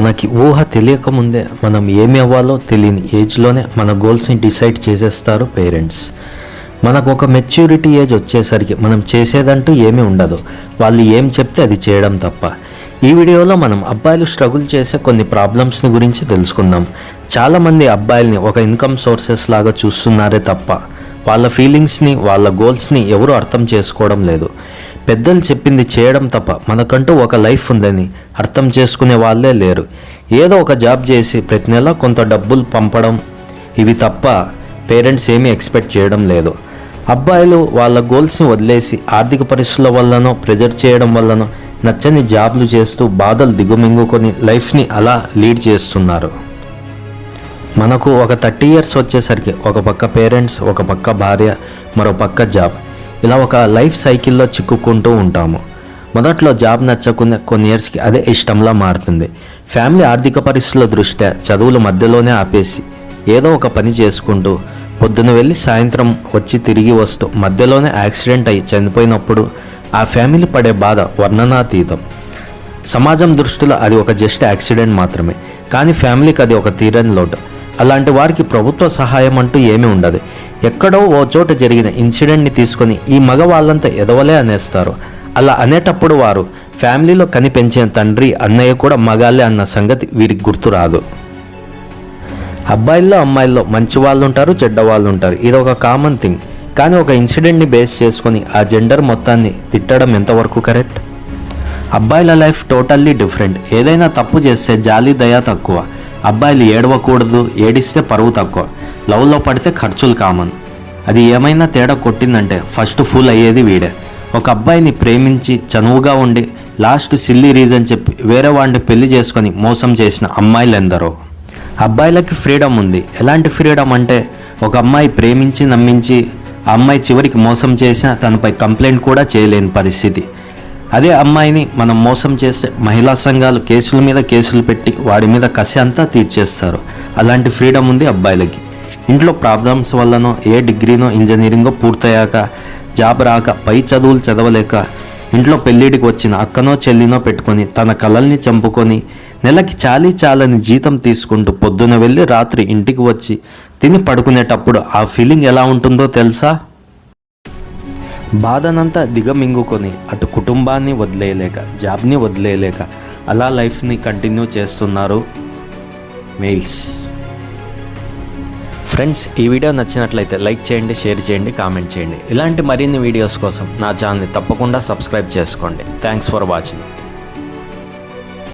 మనకి ఊహ తెలియకముందే మనం ఏమి అవ్వాలో తెలియని ఏజ్లోనే మన గోల్స్ని డిసైడ్ చేసేస్తారు పేరెంట్స్. మనకు ఒక మెచ్యూరిటీ ఏజ్ వచ్చేసరికి మనం చేసేదంటూ ఏమీ ఉండదు. వాళ్ళు ఏం చెప్తే అది చేయడం తప్ప. ఈ వీడియోలో మనం అబ్బాయిలు స్ట్రగుల్ చేసే కొన్ని ప్రాబ్లమ్స్ని గురించి తెలుసుకుందాం. చాలామంది అబ్బాయిల్ని ఒక ఇన్కమ్ సోర్సెస్ లాగా చూస్తున్నారే తప్ప వాళ్ళ ఫీలింగ్స్ని, వాళ్ళ గోల్స్ని ఎవరు అర్థం చేసుకోవడం లేదు. పెద్దలు చెప్పింది చేయడం తప్ప మనకంటూ ఒక లైఫ్ ఉందని అర్థం చేసుకునే వాళ్ళే లేరు. ఏదో ఒక జాబ్ చేసి ప్రతి నెల కొంత డబ్బులు పంపడం, ఇవి తప్ప పేరెంట్స్ ఏమీ ఎక్స్పెక్ట్ చేయడం లేదు. అబ్బాయిలు వాళ్ళ గోల్స్ని వదిలేసి ఆర్థిక పరిస్థితుల వల్లనో, ప్రెజర్ చేయడం వల్లనో నచ్చని జాబ్లు చేస్తూ బాధలు దిగుమింగుకొని లైఫ్ని అలా లీడ్ చేస్తున్నారు. మనకు ఒక 30 years వచ్చేసరికి ఒక పక్క పేరెంట్స్, ఒక పక్క భార్య, మరో పక్క జాబ్, ఇలా ఒక లైఫ్ సైకిల్లో చిక్కుకుంటూ ఉంటాము. మొదట్లో జాబ్ నచ్చకుండా కొన్ని ఇయర్స్కి అదే ఇష్టంలా మారుతుంది. ఫ్యామిలీ ఆర్థిక పరిస్థితుల దృష్ట్యా చదువులు మధ్యలోనే ఆపేసి ఏదో ఒక పని చేసుకుంటూ పొద్దున వెళ్ళి సాయంత్రం వచ్చి తిరిగి వస్తూ మధ్యలోనే యాక్సిడెంట్ అయ్యి చనిపోయినప్పుడు ఆ ఫ్యామిలీ పడే బాధ వర్ణనాతీతం. సమాజం దృష్టిలో అది ఒక జస్ట్ యాక్సిడెంట్ మాత్రమే, కానీ ఫ్యామిలీకి అది ఒక తీరని లోటు. అలాంటి వారికి ప్రభుత్వ సహాయం అంటూ ఏమీ ఉండదు. ఎక్కడో ఓ చోట జరిగిన ఇన్సిడెంట్ని తీసుకొని ఈ మగవాళ్ళంతా ఎదవలే అనేస్తారు. అలా అనేటప్పుడు వారు ఫ్యామిలీలో కనిపెంచిన తండ్రి, అన్నయ్య కూడా మగాళ్ళే అన్న సంగతి వీరికి గుర్తురాదు. అబ్బాయిల్లో అమ్మాయిల్లో మంచి వాళ్ళు ఉంటారు, చెడ్డ వాళ్ళు ఉంటారు, ఇది ఒక కామన్ థింగ్. కానీ ఒక ఇన్సిడెంట్ని బేస్ చేసుకొని ఆ జెండర్ మొత్తాన్ని తిట్టడం ఎంతవరకు కరెక్ట్? అబ్బాయిల లైఫ్ టోటల్లీ డిఫరెంట్. ఏదైనా తప్పు చేస్తే జాలి, దయ తక్కువ. అబ్బాయిలు ఏడవకూడదు, ఏడిస్తే పరువు తక్కువ. లవ్లో పడితే ఖర్చులు కామన్. అది ఏమైనా తేడా కొట్టిందంటే ఫస్ట్ ఫూల్ అయ్యేది వీడే. ఒక అబ్బాయిని ప్రేమించి చనువుగా ఉండి లాస్ట్ సిల్లీ రీజన్ చెప్పి వేరే వాడిని పెళ్లి చేసుకొని మోసం చేసిన అమ్మాయిలు ఎందరో. అబ్బాయిలకి ఫ్రీడమ్ ఉంది. ఎలాంటి ఫ్రీడమ్ అంటే ఒక అమ్మాయి ప్రేమించి నమ్మించి ఆ అమ్మాయి చివరికి మోసం చేసినా తనపై కంప్లైంట్ కూడా చేయలేని పరిస్థితి. అదే అమ్మాయిని మనం మోసం చేస్తే మహిళా సంఘాలు కేసుల మీద కేసులు పెట్టి వాడి మీద కసి అంతా తీర్చేస్తారు. అలాంటి ఫ్రీడమ్ ఉంది అబ్బాయిలకి. ఇంట్లో ప్రాబ్లమ్స్ వల్లనో, ఏ డిగ్రీనో ఇంజనీరింగో పూర్తయ్యాక జాబ్ రాక, పై చదువులు చదవలేక ఇంట్లో పెళ్ళిడికి వచ్చిన అక్కనో చెల్లినో పెట్టుకొని తన కలల్ని చంపుకొని నెలకి చాలని జీతం తీసుకుంటూ పొద్దున వెళ్ళి రాత్రి ఇంటికి వచ్చి తిని పడుకునేటప్పుడు ఆ ఫీలింగ్ ఎలా ఉంటుందో తెలుసా? బాధనంతా దిగమింగుకొని అటు కుటుంబాన్ని వదిలేయలేక, జాబ్ని వదిలేయలేక అలా లైఫ్ని కంటిన్యూ చేస్తున్నారు మెయిల్స్. ఫ్రెండ్స్, ఈ వీడియో నచ్చినట్లయితే లైక్ చేయండి, షేర్ చేయండి, కామెంట్ చేయండి. ఇలాంటి మరిన్ని వీడియోస్ కోసం నా ఛానల్ని తప్పకుండా సబ్స్క్రైబ్ చేసుకోండి. Thanks for watching.